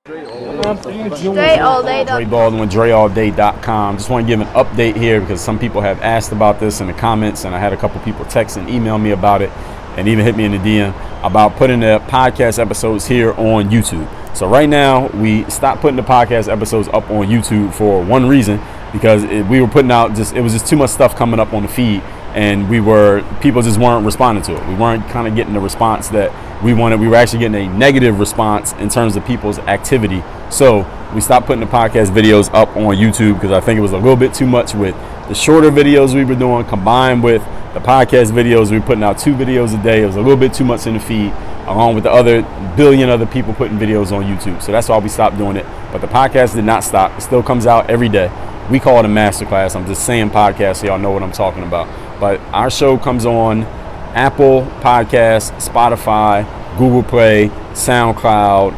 Dre Baldwin, DreAllDay.com. Just want to give an update here because some people have asked about this in the comments, and I had a couple people text and email me about it, and even hit me in the DM about putting the podcast episodes here on YouTube. So right now, we stopped putting the podcast episodes up on YouTube for one reason, because we were putting out it was just too much stuff coming up on the feed, and people just weren't responding to it. We weren't kind of getting the response that we wanted. We were actually getting a negative response in terms of people's activity. So we stopped putting the podcast videos up on YouTube because I think it was a little bit too much with the shorter videos we were doing combined with the podcast videos. We were putting out 2 videos a day. It was a little bit too much in the feed, along with the other billion other people putting videos on YouTube. So that's why we stopped doing it. But the podcast did not stop. It still comes out every day. We call it a masterclass. I'm just saying podcast so y'all know what I'm talking about. But our show comes on Apple Podcasts, Spotify, Google Play, SoundCloud,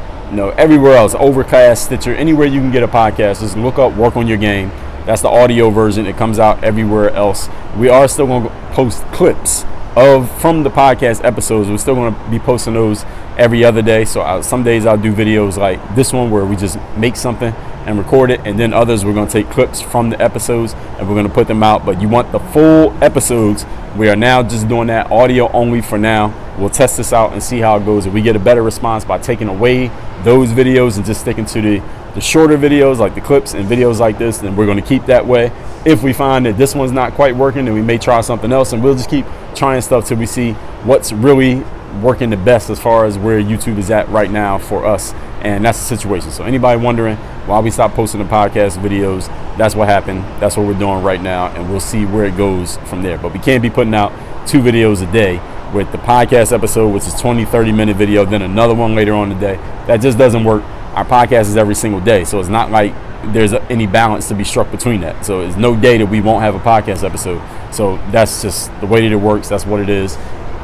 everywhere else, Overcast, Stitcher, anywhere you can get a podcast. Just look up Work on Your Game. That's the audio version. It comes out everywhere else. We are still going to post clips from the podcast episodes. We're still going to be posting those every other day. So some days I'll do videos like this one where we just make something and record it, and then others we're going to take clips from the episodes and we're going to put them out. But you want the full episodes. We are now just doing that audio only for now. We'll test this out and see how it goes. If we get a better response by taking away those videos and just sticking to the shorter videos like the clips and videos like this, then we're going to keep that way. If we find that this one's not quite working, then we may try something else, and we'll just keep trying stuff till we see what's really working the best as far as where YouTube is at right now for us. And that's the situation. So anybody wondering why we stopped posting the podcast videos, that's what happened. That's what we're doing right now, and we'll see where it goes from there. But we can't be putting out 2 videos a day with the podcast episode, which is 20-30 minute video, then another one later on the day. That just doesn't work. Our podcast is every single day, so it's not like there's any balance to be struck between that. So there's no day that we won't have a podcast episode. So that's just the way that it works. That's what it is.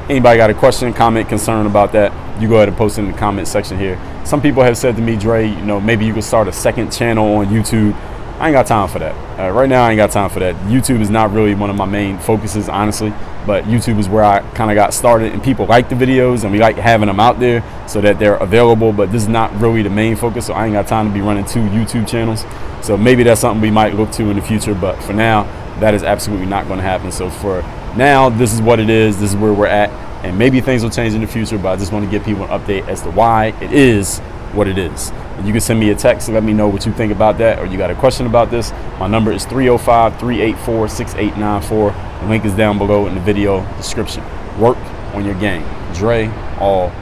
Anybody got a question, comment, concern about that, you go ahead and post it in the comment section here. Some people have said to me, Dre, maybe you could start a second channel on YouTube. I ain't got time for that. Right now, I ain't got time for that. YouTube is not really one of my main focuses, honestly. But YouTube is where I kind of got started, and people like the videos, and we like having them out there so that they're available. But this is not really the main focus, so I ain't got time to be running 2 YouTube channels. So maybe that's something we might look to in the future. But for now, that is absolutely not going to happen. So for now, this is what it is. This is where we're at. And maybe things will change in the future, but I just want to give people an update as to why it is what it is. And you can send me a text and let me know what you think about that, or you got a question about this. My number is 305-384-6894. The link is down below in the video description. Work on your game. Dre all